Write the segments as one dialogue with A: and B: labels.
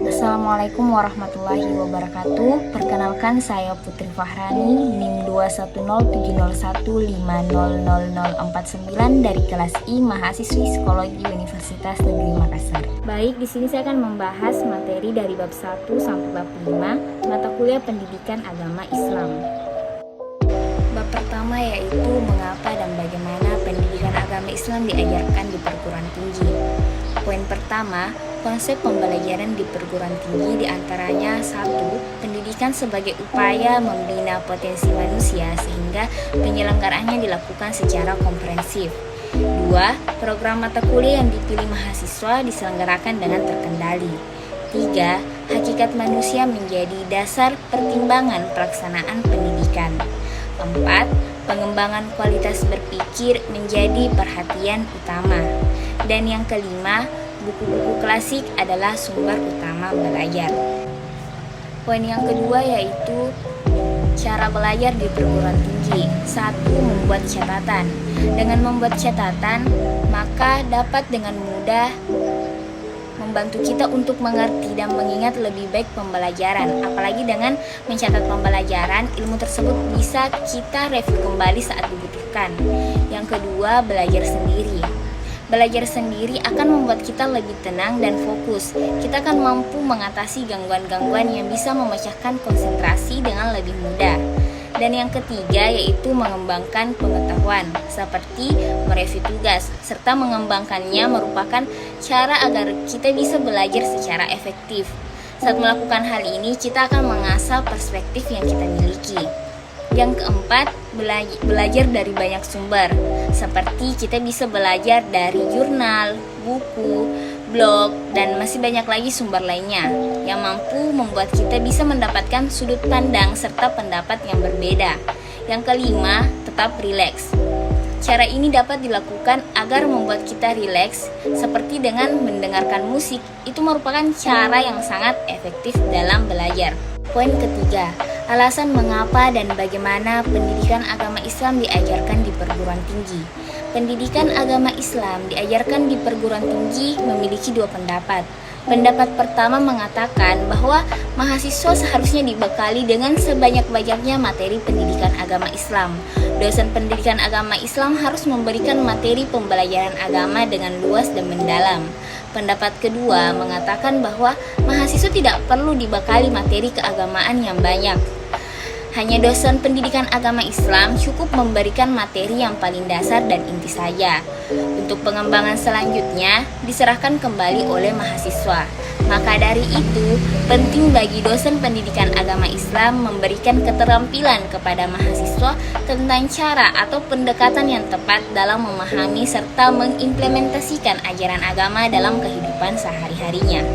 A: Assalamualaikum warahmatullahi wabarakatuh. Perkenalkan, saya Putri Fahrani, NIM 21070150049 dari kelas I, mahasiswi Psikologi Universitas Negeri Makassar. Baik, di sini saya akan membahas materi dari bab 1 sampai bab 5, mata kuliah Pendidikan Agama Islam. Bab pertama yaitu mengapa dan bagaimana pendidikan agama Islam diajarkan di perguruan tinggi. Poin pertama, konsep pembelajaran di perguruan tinggi diantaranya 1. Pendidikan sebagai upaya membina potensi manusia sehingga penyelenggaraannya dilakukan secara komprehensif. 2. Program mata kuliah yang dipilih mahasiswa diselenggarakan dengan terkendali. 3. Hakikat manusia menjadi dasar pertimbangan pelaksanaan pendidikan. 4. Pengembangan kualitas berpikir menjadi perhatian utama. Dan yang kelima, buku-buku klasik adalah sumber utama belajar. Poin yang kedua yaitu cara belajar di perguruan tinggi. 1. Membuat catatan. Dengan membuat catatan, maka dapat dengan mudah membantu kita untuk mengerti dan mengingat lebih baik pembelajaran. Apalagi dengan mencatat pembelajaran, ilmu tersebut bisa kita review kembali saat dibutuhkan. Yang kedua, belajar sendiri. Belajar sendiri akan membuat kita lebih tenang dan fokus. Kita akan mampu mengatasi gangguan-gangguan yang bisa memecahkan konsentrasi dengan lebih mudah. Dan yang ketiga yaitu mengembangkan pengetahuan, seperti mereview tugas, serta mengembangkannya merupakan cara agar kita bisa belajar secara efektif. Saat melakukan hal ini, kita akan mengasah perspektif yang kita miliki. Yang keempat, belajar dari banyak sumber, seperti kita bisa belajar dari jurnal, buku, blog, dan masih banyak lagi sumber lainnya yang mampu membuat kita bisa mendapatkan sudut pandang serta pendapat yang berbeda. Yang kelima, tetap rileks. Cara ini dapat dilakukan agar membuat kita rileks, seperti dengan mendengarkan musik. Itu merupakan cara yang sangat efektif dalam belajar. Poin ketiga, alasan mengapa dan bagaimana pendidikan agama Islam diajarkan di perguruan tinggi. Pendidikan agama Islam diajarkan di perguruan tinggi memiliki dua pendapat. Pendapat pertama mengatakan bahwa mahasiswa seharusnya dibekali dengan sebanyak-banyaknya materi pendidikan agama Islam. Dosen pendidikan agama Islam harus memberikan materi pembelajaran agama dengan luas dan mendalam. Pendapat kedua mengatakan bahwa mahasiswa tidak perlu dibekali materi keagamaan yang banyak. Hanya dosen pendidikan agama Islam cukup memberikan materi yang paling dasar dan inti saja. Untuk pengembangan selanjutnya diserahkan kembali oleh mahasiswa. Maka dari itu, penting bagi dosen pendidikan agama Islam memberikan keterampilan kepada mahasiswa tentang cara atau pendekatan yang tepat dalam memahami serta mengimplementasikan ajaran agama dalam kehidupan sehari-harinya.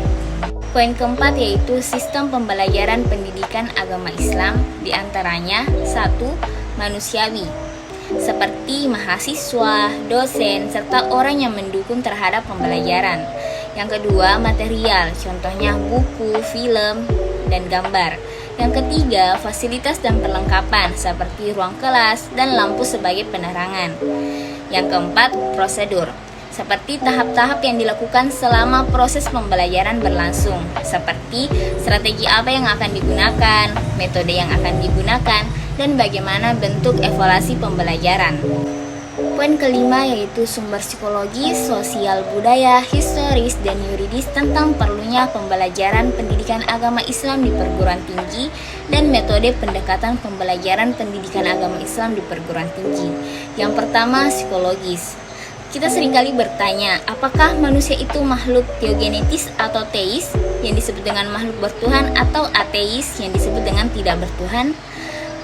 A: Poin keempat yaitu sistem pembelajaran pendidikan agama Islam, diantaranya 1. Manusiawi, seperti mahasiswa, dosen, serta orang yang mendukung terhadap pembelajaran. Yang kedua, material, contohnya buku, film, dan gambar. Yang ketiga, fasilitas dan perlengkapan, seperti ruang kelas dan lampu sebagai penerangan. Yang keempat, prosedur, seperti tahap-tahap yang dilakukan selama proses pembelajaran berlangsung, seperti strategi apa yang akan digunakan, metode yang akan digunakan, dan bagaimana bentuk evaluasi pembelajaran. Poin kelima yaitu sumber psikologi, sosial, budaya, historis, dan yuridis tentang perlunya pembelajaran pendidikan agama Islam di perguruan tinggi dan metode pendekatan pembelajaran pendidikan agama Islam di perguruan tinggi. Yang pertama, psikologis. Kita seringkali bertanya, apakah manusia itu makhluk teogenetis atau teis yang disebut dengan makhluk bertuhan atau ateis yang disebut dengan tidak bertuhan?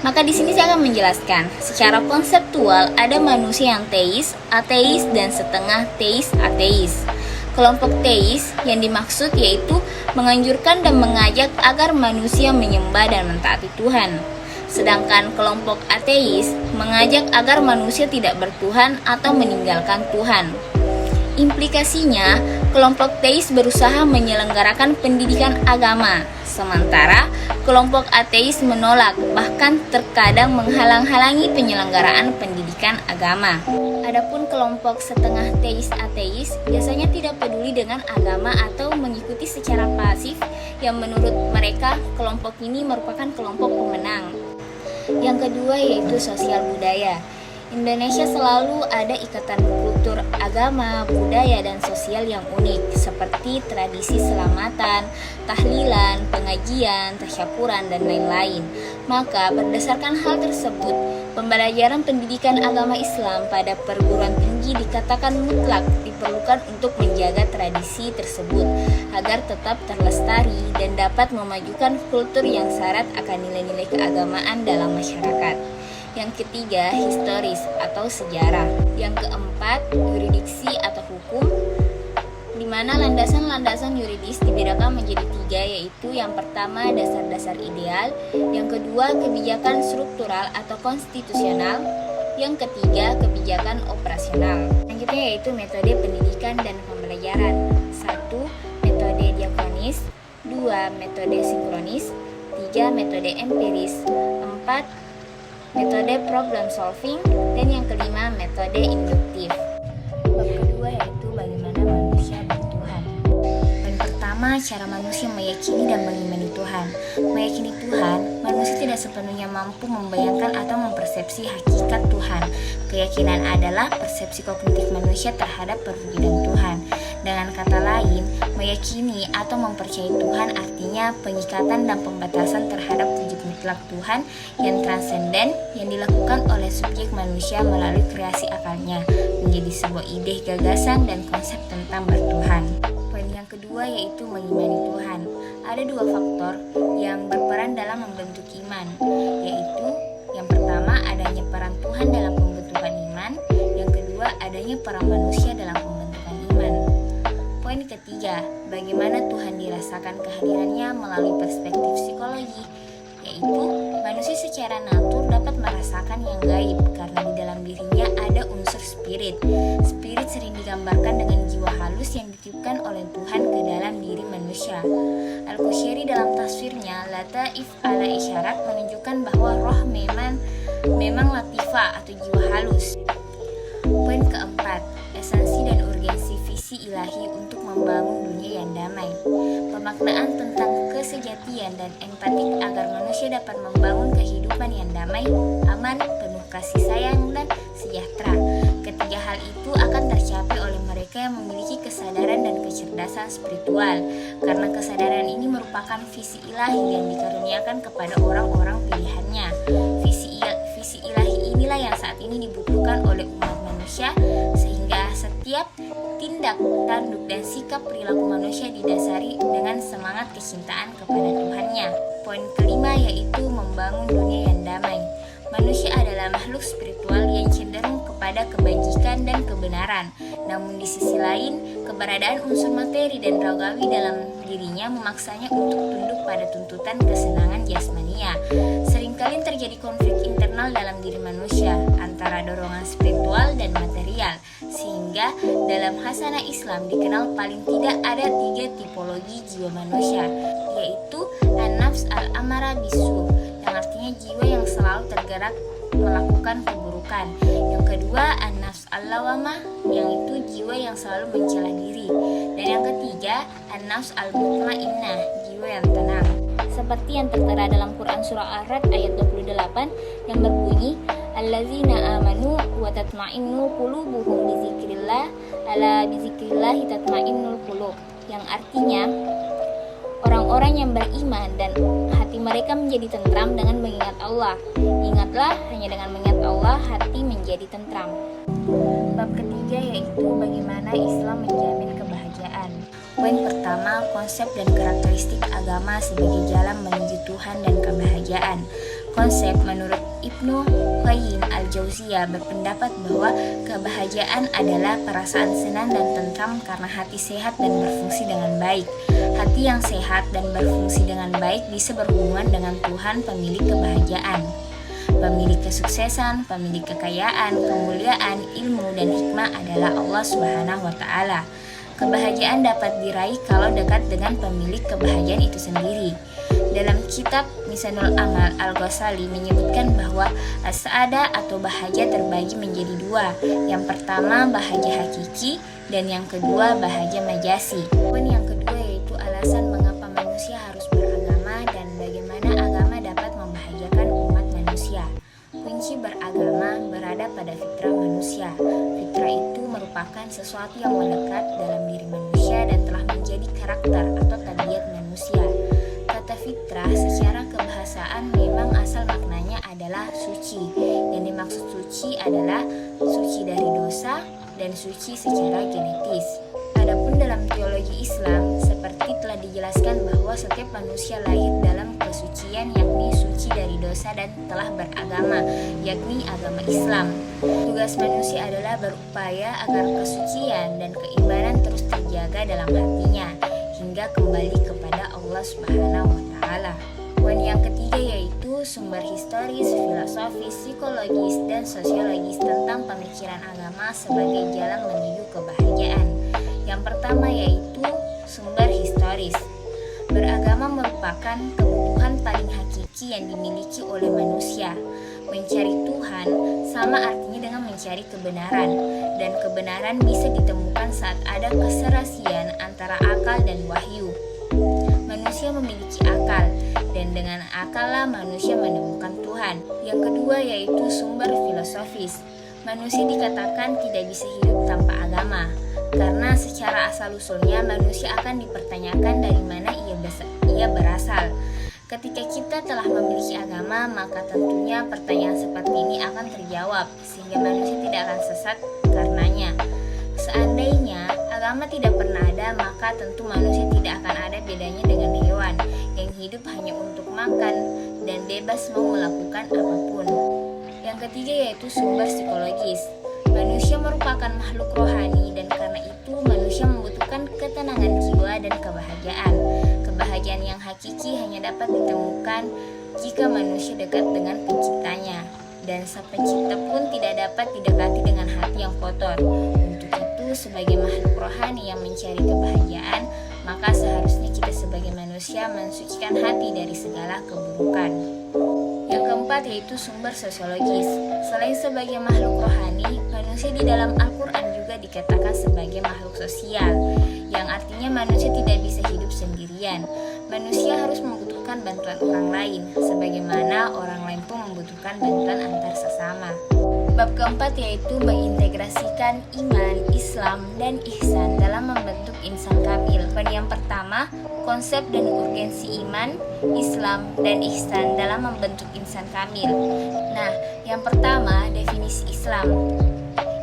A: Maka di sini saya akan menjelaskan. Secara konseptual ada manusia yang teis, ateis, dan setengah teis, ateis. Kelompok teis yang dimaksud yaitu menganjurkan dan mengajak agar manusia menyembah dan mentaati Tuhan. Sedangkan kelompok ateis mengajak agar manusia tidak bertuhan atau meninggalkan Tuhan. Implikasinya, kelompok teis berusaha menyelenggarakan pendidikan agama, sementara kelompok ateis menolak, bahkan terkadang menghalang-halangi penyelenggaraan pendidikan agama. Adapun kelompok setengah teis ateis biasanya tidak peduli dengan agama atau mengikuti secara pasif yang menurut mereka kelompok ini merupakan kelompok pemenang. Yang kedua yaitu sosial budaya. Indonesia selalu ada ikatan kultur, agama, budaya, dan sosial yang unik seperti tradisi selamatan, tahlilan, pengajian, tasyakuran, dan lain-lain. Maka berdasarkan hal tersebut, pembelajaran pendidikan agama Islam pada perguruan tinggi dikatakan mutlak diperlukan untuk menjaga tradisi tersebut agar tetap terlestari dan dapat memajukan kultur yang syarat akan nilai-nilai keagamaan dalam masyarakat. Yang ketiga, historis atau sejarah. Yang keempat, yuridiksi atau hukum, di mana landasan-landasan yuridis dibedakan menjadi tiga, yaitu yang pertama dasar-dasar ideal, yang kedua kebijakan struktural atau konstitusional, yang ketiga kebijakan operasional. Selanjutnya yaitu metode pendidikan dan pembelajaran. 1. Metode diakronis, 2. Metode sinkronis, 3. Metode empiris, 4. Metode problem solving, dan yang kelima metode induktif. Bab kedua yaitu bagaimana manusia bertuhan. Dan pertama, cara manusia meyakini dan mengimani Tuhan. Meyakini Tuhan, manusia tidak sepenuhnya mampu membayangkan atau mempersepsi hakikat Tuhan. Keyakinan adalah persepsi kognitif manusia terhadap perwujudan Tuhan. Dengan kata lain, meyakini atau mempercayai Tuhan artinya pengikatan dan pembatasan terhadap wujud mutlak Tuhan yang transenden yang dilakukan oleh subjek manusia melalui kreasi akalnya menjadi sebuah ide, gagasan, dan konsep tentang bertuhan. Poin yang kedua yaitu mengimani Tuhan. Ada dua faktor yang berperan dalam membentuk iman, yaitu yang pertama adanya peran Tuhan dalam pembentukan iman, yang kedua adanya peran manusia dalam pembentukan iman. Poin ketiga, bagaimana Tuhan dirasakan kehadirannya melalui perspektif psikologi, yaitu manusia secara natur dapat merasakan yang gaib karena di dalam dirinya ada unsur spirit. Spirit sering digambarkan dengan jiwa halus yang ditiupkan oleh Tuhan ke dalam diri manusia. Al-Qushayri dalam taswirnya Lataif ala isyarat menunjukkan bahwa roh memang latifah atau jiwa halus. Poin keempat, esensi dan urgensi visi ilahi untuk membangun dunia yang damai. Pemaknaan tentang kesejatian dan empatik agar manusia dapat membangun kehidupan yang damai, aman, penuh kasih sayang, dan sejahtera. Ketiga hal itu akan tercapai oleh mereka yang memiliki kesadaran dan kecerdasan spiritual, karena kesadaran ini merupakan visi ilahi yang dikaruniakan kepada orang-orang pilihannya. Visi ilahi inilah yang saat ini dibutuhkan oleh umat manusia, sehingga setiap tindak, tanduk, dan sikap perilaku manusia didasari dengan semangat kecintaan kepada Tuhannya. Poin kelima yaitu membangun dunia yang damai. Manusia adalah makhluk spiritual yang cenderung kepada kebajikan dan kebenaran. Namun di sisi lain, keberadaan unsur materi dan rogawi dalam dirinya memaksanya untuk tunduk pada tuntutan kesenangan jasmania. Seringkali terjadi konflik internal dalam diri manusia antara dorongan spiritual dan material, sehingga dalam khasanah Islam dikenal paling tidak ada 3 tipologi jiwa manusia, yaitu an-nafs al-amara bisu, yang artinya jiwa yang selalu tergerak melakukan keburukan. Yang kedua, an-nafs al-lawamah, yang itu jiwa yang selalu mencela diri. Dan yang ketiga, an-nafs al-mutmainnah, jiwa yang tenang. Seperti yang tertera dalam Quran surah Ar-Ra'd ayat 28 yang berbunyi, allazina amanu wa tatma'innu qulubuhum bizikrillah, ala bizikrillah tatma'innul qulub, yang artinya orang-orang yang beriman dan hati mereka menjadi tentram dengan mengingat Allah. Ingatlah, hanya dengan mengingat Allah hati menjadi tentram. Bab ketiga yaitu bagaimana Islam menjamin kebahagiaan. Poin pertama, konsep dan karakteristik agama sebagai jalan menuju Tuhan dan kebahagiaan. Konsep menurut Ibnu Qayyim al-Jauziyah berpendapat bahwa kebahagiaan adalah perasaan senang dan tentram karena hati sehat dan berfungsi dengan baik. Hati yang sehat dan berfungsi dengan baik bisa berhubungan dengan Tuhan, pemilik kebahagiaan, pemilik kesuksesan, pemilik kekayaan, kemuliaan, ilmu, dan hikmah adalah Allah Subhanahu wa Ta'ala. Kebahagiaan dapat diraih kalau dekat dengan pemilik kebahagiaan itu sendiri. Dalam kitab Misanul Amal, Al-Ghazali menyebutkan bahwa as-sa'adah atau bahagia terbagi menjadi dua. Yang pertama bahagia hakiki dan yang kedua bahagia majasi. Poin yang kedua yaitu alasan mengapa manusia harus kepada fitrah manusia. Fitrah itu merupakan sesuatu yang melekat dalam diri manusia dan telah menjadi karakter atau tabiat manusia. Kata fitrah secara kebahasaan memang asal maknanya adalah suci. Yang dimaksud suci adalah suci dari dosa dan suci secara genetis. Adapun dalam teologi Islam, seperti telah dijelaskan bahwa setiap manusia lahir dalam kesucian, yakni suci dari dosa dan telah beragama, yakni agama Islam. Tugas manusia adalah berupaya agar kesucian dan keimanan terus terjaga dalam hatinya hingga kembali kepada Allah Subhanahu wa Ta'ala. Poin yang ketiga yaitu sumber historis, filosofis, psikologis, dan sosiologis tentang pemikiran agama sebagai jalan menuju kebahagiaan. Yang pertama yaitu sumber historis. Beragama merupakan kebutuhan paling hakiki yang dimiliki oleh manusia. Mencari Tuhan sama artinya dengan mencari kebenaran, dan kebenaran bisa ditemukan saat ada keserasian antara akal dan wahyu. Manusia memiliki akal, dan dengan akal lah manusia menemukan Tuhan. Yang kedua yaitu sumber filosofis. Manusia dikatakan tidak bisa hidup tanpa agama, karena secara asal-usulnya manusia akan dipertanyakan dari mana ia berasal. Ketika kita telah memiliki agama, maka tentunya pertanyaan seperti ini akan terjawab, sehingga manusia tidak akan sesat karenanya. Seandainya agama tidak pernah ada, maka tentu manusia tidak akan ada bedanya dengan hewan yang hidup hanya untuk makan dan bebas mau melakukan apapun. Yang ketiga yaitu sumber psikologis. Manusia merupakan makhluk rohani, dan karena itu manusia membutuhkan ketenangan jiwa dan kebahagiaan. Kebahagiaan yang hakiki hanya dapat ditemukan jika manusia dekat dengan penciptanya, dan sang pencipta pun tidak dapat didekati dengan hati yang kotor. Untuk itu, sebagai makhluk rohani yang mencari kebahagiaan, maka seharusnya kita sebagai manusia mensucikan hati dari segala keburukan. Yang keempat yaitu sumber sosiologis. Selain sebagai makhluk rohani, manusia di dalam Al-Quran juga dikatakan sebagai makhluk sosial, yang artinya manusia tidak bisa hidup sendirian. Manusia harus membutuhkan bantuan orang lain, sebagaimana orang lain pun membutuhkan bantuan antar sesama. Bab keempat yaitu mengintegrasikan iman, Islam, dan ihsan dalam membentuk insan kamil. Pada yang pertama, konsep dan urgensi iman, Islam, dan ihsan dalam membentuk insan kamil. Nah, yang pertama, definisi Islam.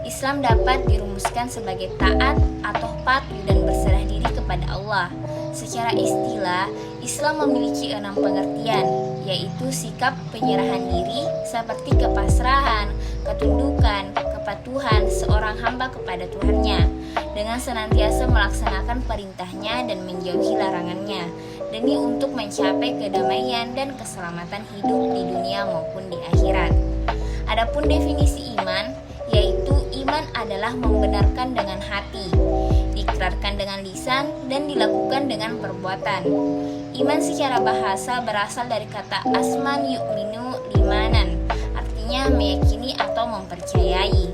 A: Islam dapat dirumuskan sebagai taat atau patuh dan berserah diri kepada Allah. Secara istilah, Islam memiliki 6 pengertian, yaitu sikap penyerahan diri seperti kepasrahan, ketundukan, kepatuhan seorang hamba kepada Tuhannya, dengan senantiasa melaksanakan perintahnya dan menjauhi larangannya, demi untuk mencapai kedamaian dan keselamatan hidup di dunia maupun di akhirat. Adapun definisi iman, yaitu iman adalah membenarkan dengan hati, diikrarkan dengan lisan, dan dilakukan dengan perbuatan. Iman secara bahasa berasal dari kata asman yu'minu limanan, artinya meyakini atau mempercayai.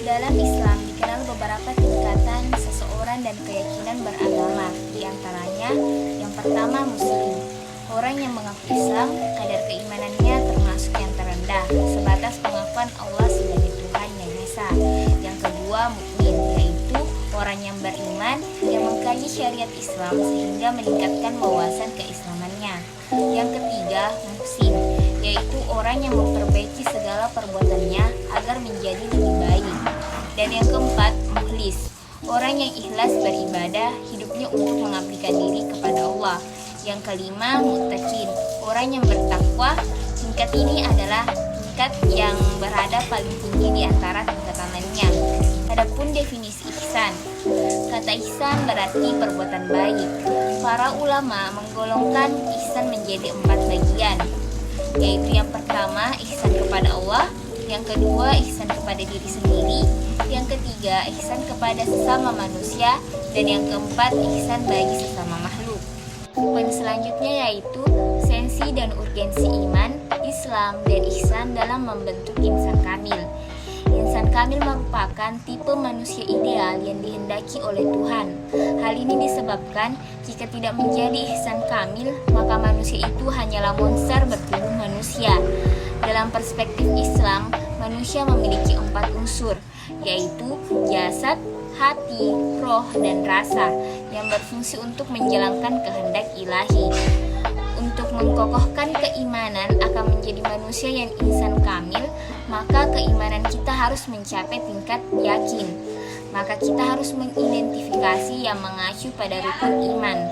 A: Dalam Islam dikenal beberapa tingkatan seseorang dan keyakinan beragama. Di antaranya, yang pertama Muslim. Orang yang mengaku Islam, kadar keimanannya termasuk yang terendah, sebatas pengakuan Allah sebagai Tuhan yang Esa. Yang kedua mukmin, yaitu orang yang beriman yang mengkaji syariat Islam sehingga meningkatkan wawasan keislamannya. Yang ketiga muhsin, yaitu orang yang memperbaiki segala perbuatannya agar menjadi lebih baik. Dan yang keempat mukhlis, orang yang ikhlas beribadah hidupnya untuk mengabdikan diri kepada Allah. Yang kelima muttaqin, orang yang bertakwa. Tingkat ini adalah tingkat yang berada paling tinggi di antara tingkatan lainnya. Adapun definisi ihsan, kata ihsan berarti perbuatan baik. Para ulama menggolongkan ihsan menjadi 4 bagian, yaitu yang pertama ihsan kepada Allah, yang kedua ihsan kepada diri sendiri, yang ketiga ihsan kepada sesama manusia, dan yang keempat ihsan bagi sesama makhluk. Poin selanjutnya yaitu sensi dan urgensi iman, Islam, dan ihsan dalam membentuk insan kamil. Insan kamil merupakan tipe manusia ideal yang dihendaki oleh Tuhan. Hal ini disebabkan jika tidak menjadi ihsan kamil, maka manusia itu hanyalah monster bertubuh manusia. Dalam perspektif Islam, Manusia memiliki 4 unsur, yaitu jasad, hati, roh, dan rasa yang berfungsi untuk menjalankan kehendak ilahi. Untuk mengkokohkan keimanan akan menjadi manusia yang insan kamil, maka keimanan kita harus mencapai tingkat yakin. Maka kita harus mengidentifikasi yang mengacu pada rukun iman.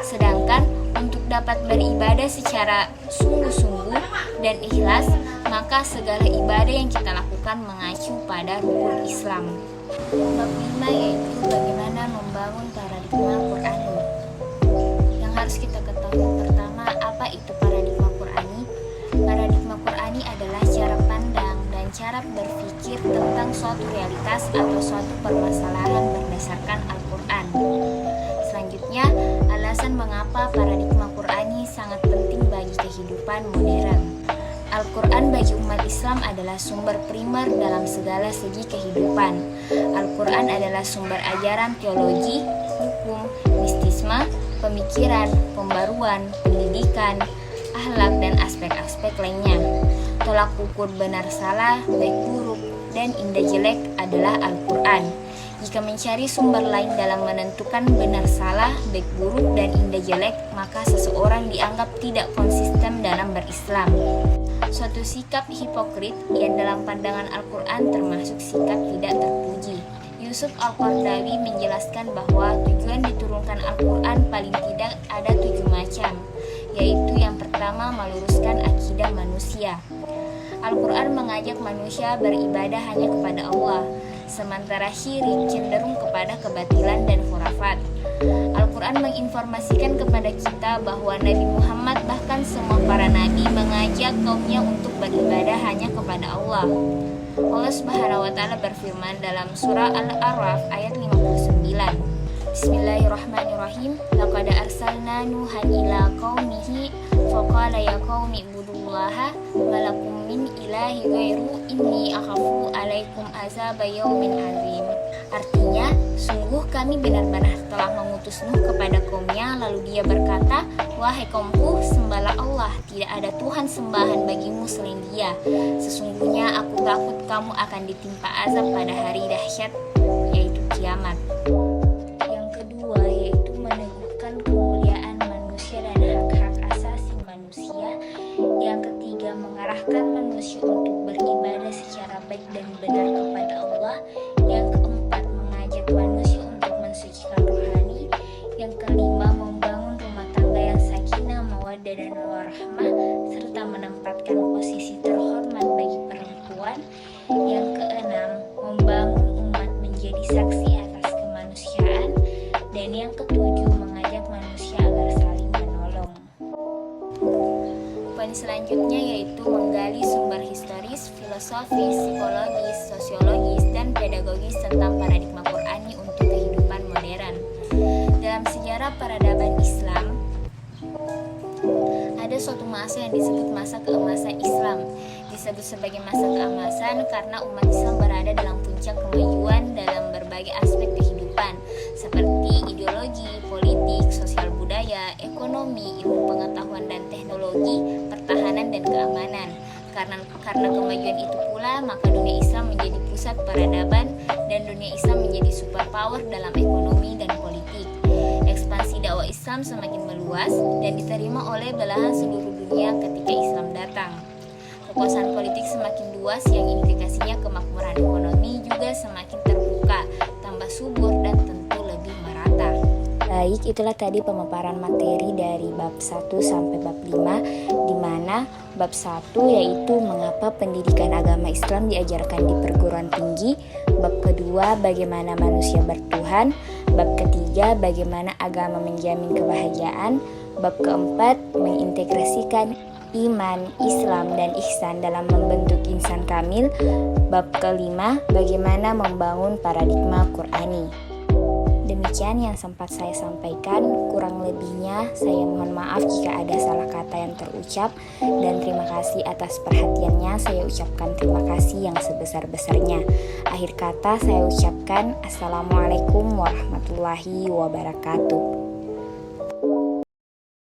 A: Sedangkan untuk dapat beribadah secara sungguh-sungguh dan ikhlas, maka segala ibadah yang kita lakukan mengacu pada rukun Islam. Bab 5 yaitu bagaimana membangun paradigma Qur'ani. Yang harus kita ketahui pertama, apa itu paradigma Qur'ani? Paradigma Qur'ani adalah cara pandang dan cara berpikir tentang suatu realitas atau suatu permasalahan berdasarkan Al-Quran. Selanjutnya, alasan mengapa paradigma Qur'ani sangat penting bagi kehidupan modern. Al-Quran bagi umat Islam adalah sumber primer dalam segala segi kehidupan. Al-Quran adalah sumber ajaran teologi, hukum, mistisme, pemikiran, pembaruan, pendidikan, akhlak, dan aspek-aspek lainnya. Tolak ukur benar salah, baik buruk, dan indah jelek adalah Al-Quran. Jika mencari sumber lain dalam menentukan benar salah, baik buruk, dan indah jelek, maka seseorang dianggap tidak konsisten dalam berislam. Suatu sikap hipokrit yang dalam pandangan Al-Quran termasuk sikap tidak terpuji. Yusuf Al-Qaradawi menjelaskan bahwa tujuan diturunkan Al-Quran paling tidak ada 7 macam, yaitu yang pertama meluruskan akidah manusia. Al-Quran mengajak manusia beribadah hanya kepada Allah, sementara syirik cenderung kepada kebatilan dan khurafat. Al-Quran menginformasikan kepada kita bahwa Nabi Muhammad bahkan semua para nabi mengajak kaumnya untuk beribadah hanya kepada Allah. Allah Subhanahu wa taala berfirman dalam surah Al-A'raf ayat 59. Bismillahirrahmanirrahim. Laqad arsalna Nuhan ila qaumihi faqala ya qaumi ibudullaha ma lakum min ilahi ghairu inni akhafu alaikum azab yaumin azim. Artinya, sungguh kami benar-benar telah mengutus Nuh kepada kaumnya, lalu dia berkata, wahai kaumku, sembahlah Allah, tidak ada Tuhan sembahan bagimu selain Dia. Sesungguhnya aku takut kamu akan ditimpa azab pada hari dahsyat, yaitu kiamat. Yang kedua yaitu meneguhkan kemuliaan manusia dan hak-hak asasi manusia. Yang ketiga, mengarahkan manusia untuk beribadah secara baik dan benar kepada Allah. Yang keempat, mengajak manusia untuk mensucikan rohani. Yang kelima, membangun rumah tangga yang sakinah, mawaddah, dan warahmah, serta menempatkan posisi terhormat bagi perempuan. Yang keenam, membangun umat menjadi saksi atas kemanusiaan. Dan yang ketujuh, mengajak manusia agar saling menolong. Poin selanjutnya yaitu menggali sumber historis, filosofis, psikologis, sosiologis, dan pedagogis tentang paradigma Qur'ani untuk kehidupan modern. Dalam sejarah peradaban Islam, ada suatu masa yang disebut masa keemasan Islam. Disebut sebagai masa keemasan karena umat Islam berada dalam puncak kemajuan dalam berbagai aspek kehidupan, seperti ideologi, politik, sosial budaya, ekonomi, ilmu pengetahuan dan teknologi, pertahanan dan keamanan. Karena kemajuan itu pula, maka dunia Islam menjadi pusat peradaban dan dunia Islam menjadi superpower dalam ekonomi dan politik. Ekspansi dakwah Islam semakin meluas dan diterima oleh belahan seluruh dunia ketika Islam datang. Kekuasaan politik semakin luas yang implikasinya kemakmuran ekonomi juga semakin terbuka, tambah subur dan tentu lebih merata. Baik, itulah tadi pemaparan materi dari bab 1 sampai bab 5, di mana bab 1 yaitu mengapa pendidikan agama Islam diajarkan di perguruan tinggi, bab kedua bagaimana manusia bertuhan, bab ketiga bagaimana agama menjamin kebahagiaan, bab keempat mengintegrasikan iman, Islam, dan ihsan dalam membentuk insan kamil, bab kelima bagaimana membangun paradigma Qur'ani. Demikian yang sempat saya sampaikan, kurang lebihnya saya mohon maaf jika ada salah kata yang terucap, dan terima kasih atas perhatiannya. Saya ucapkan terima kasih yang sebesar-besarnya. Akhir kata saya ucapkan Assalamualaikum warahmatullahi wabarakatuh.